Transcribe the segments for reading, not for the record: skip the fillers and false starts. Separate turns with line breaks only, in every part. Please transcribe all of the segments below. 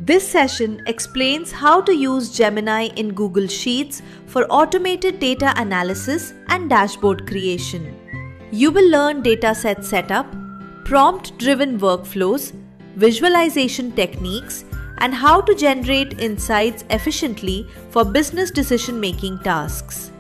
This session explains how to use Gemini in Google Sheets for automated data analysis and dashboard creation. You will learn dataset setup, prompt-driven workflows, visualization techniques, and how to generate insights efficiently for business decision-making tasks.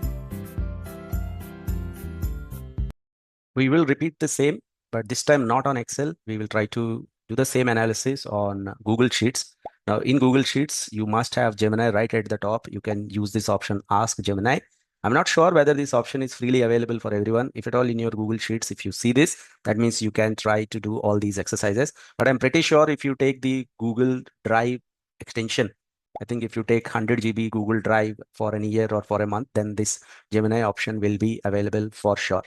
We will repeat the same, but this time not on Excel. We will try to do the same analysis on Google Sheets. Now, in Google Sheets, you must have Gemini right at the top. You can use this option, Ask Gemini. I'm not sure whether this option is freely available for everyone. If at all in your Google Sheets, if you see this, that means you can try to do all these exercises. But I'm pretty sure if you take the Google Drive extension, I think if you take 100 GB Google Drive for a year or for a month, then this Gemini option will be available for sure.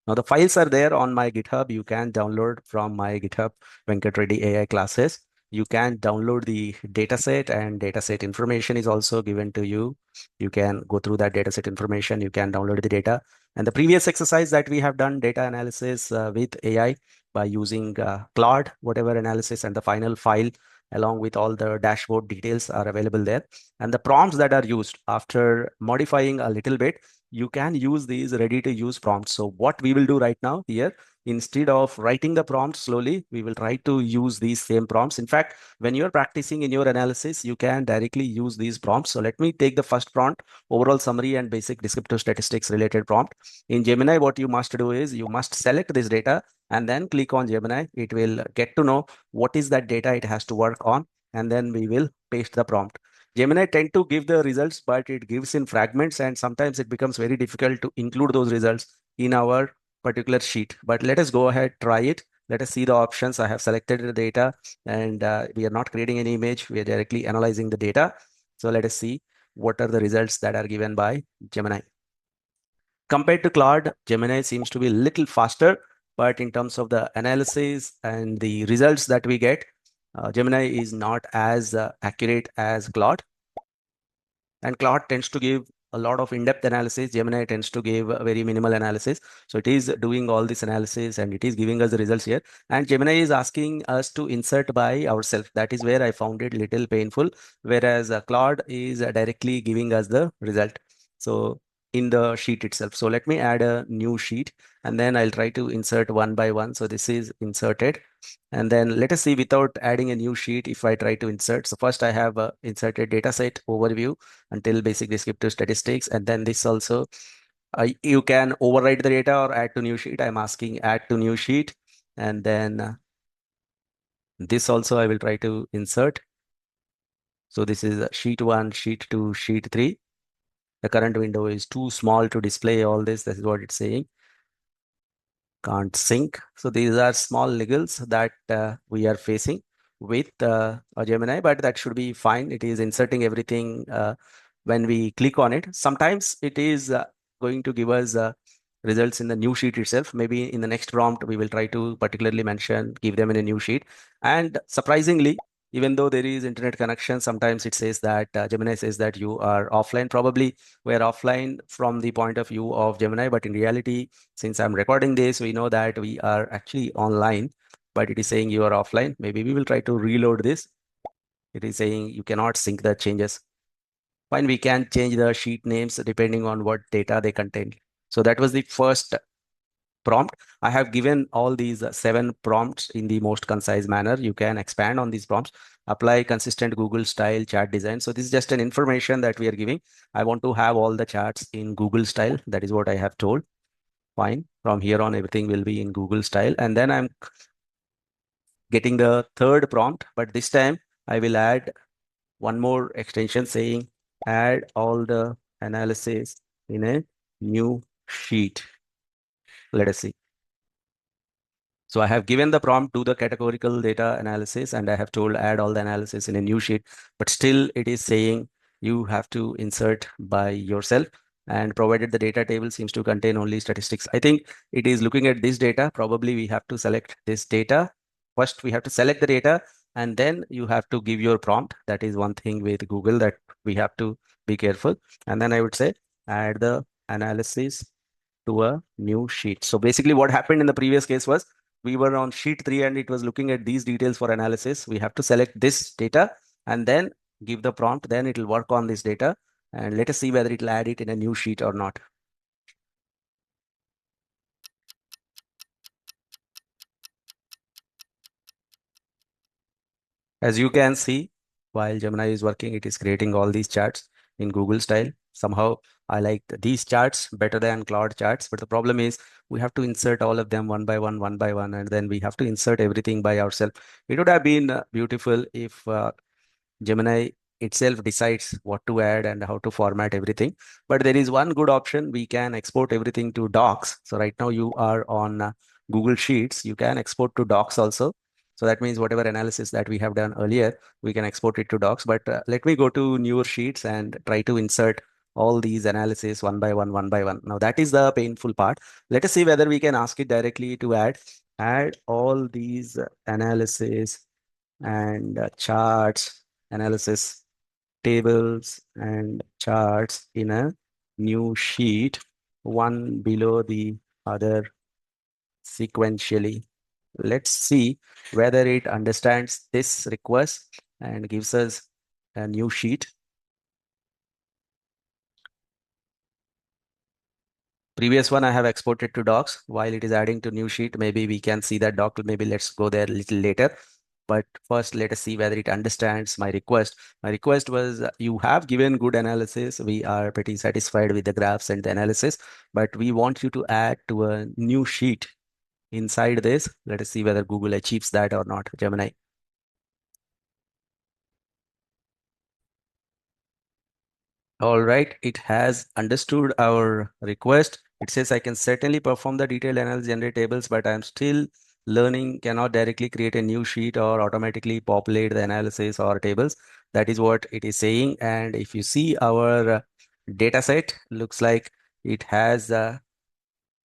Now the files are there on my GitHub. You can download from my GitHub Venkat Reddy AI classes. You can download the dataset, and dataset information is also given to you. You can go through that dataset information. You can download the data. And the previous exercise that we have done, data analysis with AI by using Claude, whatever analysis, and the final file along with all the dashboard details are available there. And the prompts that are used after modifying a little bit, you can use these ready to use prompts. So what we will do right now here, instead of writing the prompt slowly, we will try to use these same prompts. In fact, when you're practicing in your analysis, you can directly use these prompts. So let me take the first prompt, overall summary and basic descriptive statistics related prompt. In Gemini, what you must do is you must select this data and then click on Gemini. It will get to know what is that data it has to work on, and then we will paste the prompt. Gemini tend to give the results, but it gives in fragments, and sometimes it becomes very difficult to include those results in our particular sheet. But let us go ahead, try it. Let us see the options. I have selected the data, and we are not creating any image. We are directly analyzing the data. So let us see what are the results that are given by Gemini. Compared to Claude, Gemini seems to be a little faster, but in terms of the analysis and the results that we get, Gemini is not as accurate as Claude. And Claude tends to give a lot of in-depth analysis. Gemini tends to give a very minimal analysis. So it is doing all this analysis and it is giving us the results here. And Gemini is asking us to insert by ourselves. That is where I found it little painful, whereas Claude is directly giving us the result. So in the sheet itself. So let me add a new sheet and then I'll try to insert one by one. So this is inserted. And then let us see without adding a new sheet if I try to insert. So first I have inserted dataset overview until basic descriptive statistics. And then this also, you can overwrite the data or add to new sheet. I'm asking add to new sheet. And then this also I will try to insert. So this is sheet 1, sheet 2, sheet 3. The current window is too small to display all this. This is what it's saying. Can't sync. So these are small niggles that we are facing with a Gemini, but that should be fine. It is inserting everything when we click on it. Sometimes it is going to give us results in the new sheet itself. Maybe in the next prompt, we will try to particularly give them in a new sheet. And surprisingly, even though there is internet connection, sometimes it says that Gemini says that you are offline. Probably we're offline from the point of view of Gemini, but in reality, since I'm recording this, we know that we are actually online, but it is saying you are offline. Maybe we will try to reload this. It is saying you cannot sync the changes. Fine, we can change the sheet names depending on what data they contain. So that was the first prompt. I have given all these 7 prompts in the most concise manner. You can expand on these prompts, apply consistent Google style chart design. So this is just an information that we are giving. I want to have all the charts in Google style. That is what I have told. Fine. From here on, everything will be in Google style. And then I'm getting the third prompt, but this time I will add one more extension saying add all the analysis in a new sheet. Let us see. So I have given the prompt to the categorical data analysis and I have told add all the analysis in a new sheet, but still it is saying you have to insert by yourself, and provided the data table seems to contain only statistics. I think it is looking at this data. Probably we have to select this data. First, we have to select the data and then you have to give your prompt. That is one thing with Google that we have to be careful. And then I would say add the analysis to a new sheet. So basically what happened in the previous case was we were on sheet 3 and it was looking at these details for analysis. We have to select this data and then give the prompt, then it will work on this data. And let us see whether it will add it in a new sheet or not. As you can see, while Gemini is working, it is creating all these charts in Google style. Somehow I like these charts better than Claude charts, but the problem is we have to insert all of them one by one, and then we have to insert everything by ourselves. It would have been beautiful if Gemini itself decides what to add and how to format everything. But there is one good option. We can export everything to docs. So right now you are on Google Sheets. You can export to docs also. So that means whatever analysis that we have done earlier, we can export it to docs. But let me go to newer sheets and try to insert all these analysis one by one, one by one. Now that is the painful part. Let us see whether we can ask it directly to add all these analysis and charts, analysis, tables and charts in a new sheet, one below the other sequentially. Let's see whether it understands this request and gives us a new sheet. Previous one I have exported to docs. While it is adding to new sheet, maybe we can see that doc. Maybe let's go there a little later. But first, let us see whether it understands my request. My request was you have given good analysis. We are pretty satisfied with the graphs and the analysis, but we want you to add to a new sheet inside this. Let us see whether Google achieves that or not. Gemini. All right, it has understood our request. It says I can certainly perform the detailed analysis, generate tables, but I'm still learning, cannot directly create a new sheet or automatically populate the analysis or tables. That is what it is saying. And if you see our data set, looks like it has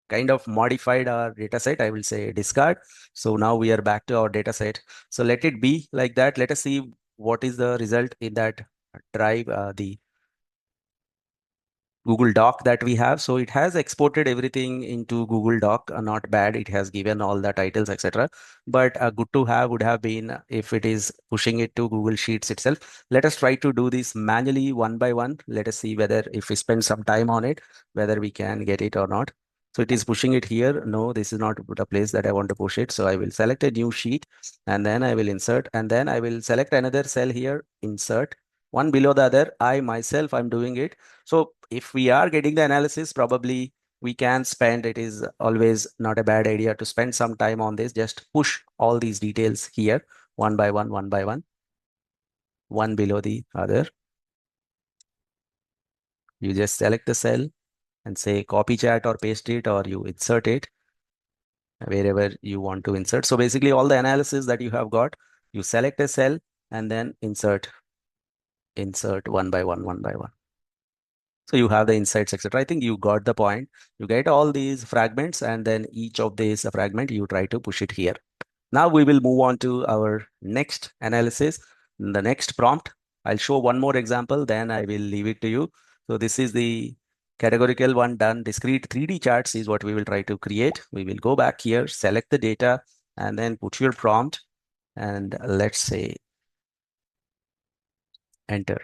kind of modified our data set. I will say discard. So now we are back to our data set. So let it be like that. Let us see what is the result in that drive, the Google Doc that we have. So it has exported everything into Google Doc. Not bad. It has given all the titles, etc. But good to have would have been if it is pushing it to Google Sheets itself. Let us try to do this manually one by one. Let us see whether if we spend some time on it, whether we can get it or not. So it is pushing it here. No, this is not the place that I want to push it. So I will select a new sheet and then I will insert and then I will select another cell here, insert one below the other. I myself, I'm doing it. So if we are getting the analysis, probably we can spend, it is always not a bad idea to spend some time on this. Just push all these details here one by one, one below the other. You just select the cell and say copy chat or paste it or you insert it wherever you want to insert. So basically all the analysis that you have got, you select a cell and then insert one by one. So you have the insights, etc. I think you got the point. You get all these fragments and then each of these fragment, you try to push it here. Now we will move on to our next analysis, the next prompt. I'll show one more example, then I will leave it to you. So this is the categorical one done. Discrete 3D charts is what we will try to create. We will go back here, select the data, and then put your prompt. And let's say enter.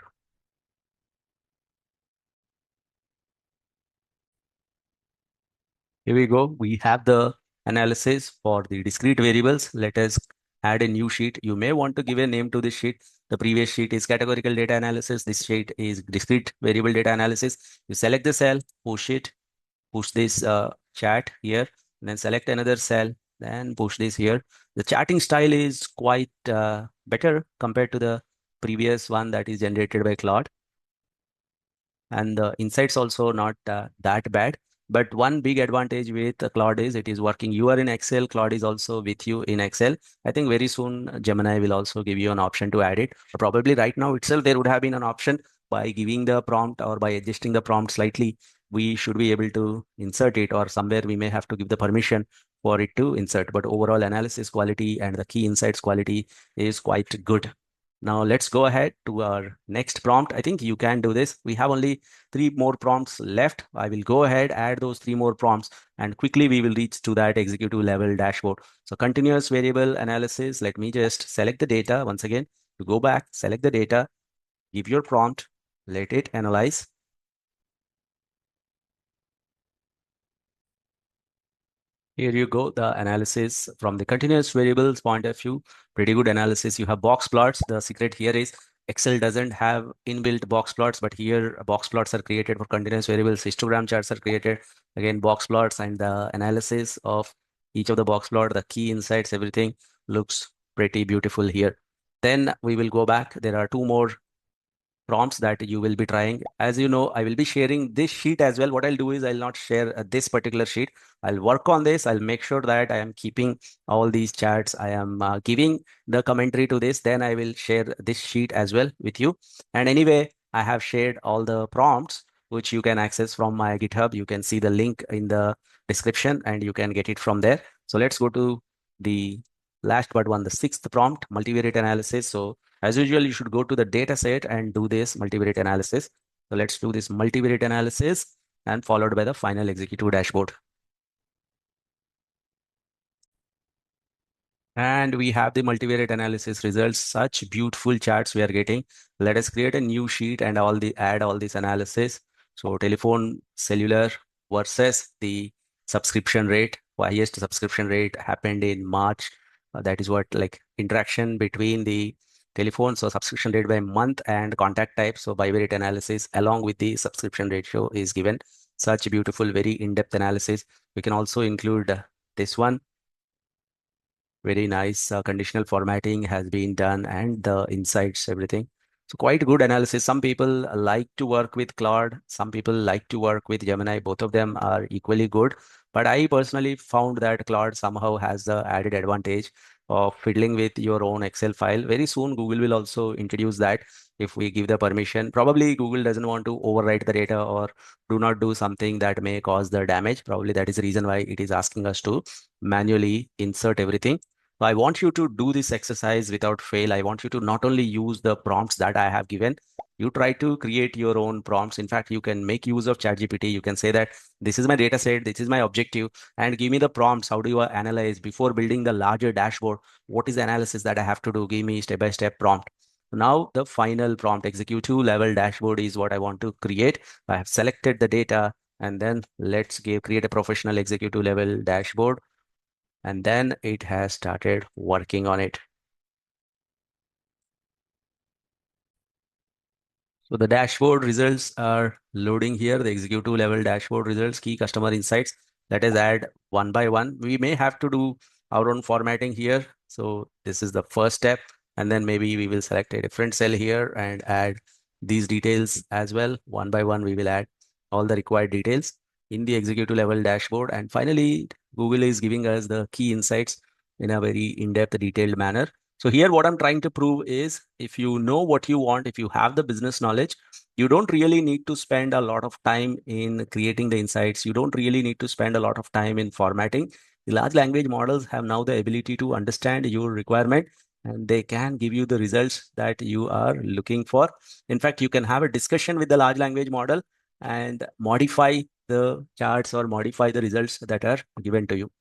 Here we go. We have the analysis for the discrete variables. Let us add a new sheet. You may want to give a name to this sheet. The previous sheet is categorical data analysis. This sheet is discrete variable data analysis. You select the cell, push it, push this chat here, and then select another cell, then push this here. The charting style is quite better compared to the previous one that is generated by Claude, and the insights also not that bad. But one big advantage with Claude is it is working. You are in Excel, Claude is also with you in Excel. I think very soon Gemini will also give you an option to add it. Probably right now itself there would have been an option by giving the prompt or by adjusting the prompt slightly. We should be able to insert it, or somewhere we may have to give the permission for it to insert. But overall analysis quality and the key insights quality is quite good. Now let's go ahead to our next prompt. I think you can do this. We have only 3 more prompts left. I will go ahead, add those 3 more prompts, and quickly we will reach to that executive level dashboard. So continuous variable analysis. Let me just select the data once again. to go back, select the data, give your prompt, let it analyze. Here you go, the analysis from the continuous variables point of view, pretty good analysis. You have box plots. The secret here is Excel doesn't have inbuilt box plots, but here box plots are created for continuous variables. Histogram charts are created. Again, box plots and the analysis of each of the box plot, the key insights, everything looks pretty beautiful here. Then we will go back. There are two more prompts that you will be trying. As you know, I will be sharing this sheet as well. What I'll do is I'll not share this particular sheet. I'll work on this. I'll make sure that I am keeping all these charts. I am giving the commentary to this. Then I will share this sheet as well with you. And anyway, I have shared all the prompts which you can access from my GitHub. You can see the link in the description and you can get it from there. So let's go to the last but one, the sixth prompt, multivariate analysis. So as usual, you should go to the data set and do this multivariate analysis. So let's do this multivariate analysis and followed by the final executive dashboard. And we have the multivariate analysis results, such beautiful charts we are getting. Let us create a new sheet and add all this analysis. So telephone, cellular versus the subscription rate. Highest subscription rate happened in March. That is what, like, interaction between the telephone, so subscription rate by month, and contact type. So bivariate analysis along with the subscription ratio is given. Such beautiful, very in-depth analysis. We can also include this one. Very nice. Conditional formatting has been done and the insights, everything. So quite good analysis. Some people like to work with Claude. Some people like to work with Gemini. Both of them are equally good. But I personally found that Claude somehow has the added advantage of fiddling with your own Excel file. Very soon, Google will also introduce that if we give the permission. Probably Google doesn't want to overwrite the data or do not do something that may cause the damage. Probably that is the reason why it is asking us to manually insert everything. So I want you to do this exercise without fail. I want you to not only use the prompts that I have given, you try to create your own prompts. In fact, you can make use of ChatGPT. You can say that this is my data set, this is my objective, and give me the prompts. How do you analyze before building the larger dashboard? What is the analysis that I have to do? Give me step-by-step prompt. Now the final prompt, executive level dashboard, is what I want to create. I have selected the data, and then let's create a professional executive level dashboard. And then it has started working on it. So the dashboard results are loading here, the executive level dashboard results, key customer insights. Let us add one by one. We may have to do our own formatting here. So this is the first step. And then maybe we will select a different cell here and add these details as well. One by one, we will add all the required details in the executive level dashboard. And finally, Google is giving us the key insights in a very in-depth, detailed manner. So here what I'm trying to prove is, if you know what you want, if you have the business knowledge, you don't really need to spend a lot of time in creating the insights. You don't really need to spend a lot of time in formatting. The large language models have now the ability to understand your requirement, and they can give you the results that you are looking for. In fact, you can have a discussion with the large language model and modify the charts or modify the results that are given to you.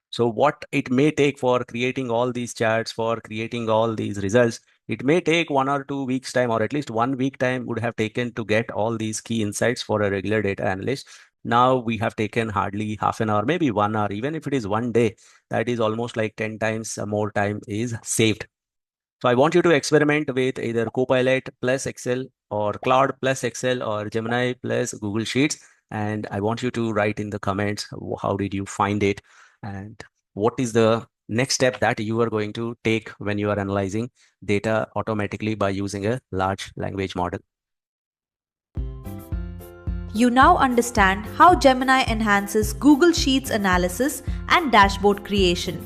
So what it may take for creating all these charts, for creating all these results, it may take 1 or 2 weeks time, or at least 1 week time would have taken to get all these key insights for a regular data analyst. Now we have taken hardly half an hour, maybe 1 hour. Even if it is one day, that is almost like 10 times more time is saved. So I want you to experiment with either Copilot plus Excel, or Claude plus Excel, or Gemini plus Google Sheets. And I want you to write in the comments, how did you find it? And what is the next step that you are going to take when you are analyzing data automatically by using a large language model?
You now understand how Gemini enhances Google Sheets analysis and dashboard creation.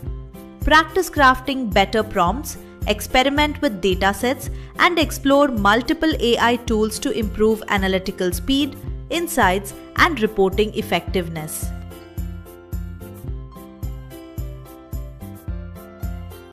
Practice crafting better prompts, experiment with datasets, and explore multiple AI tools to improve analytical speed, insights, and reporting effectiveness.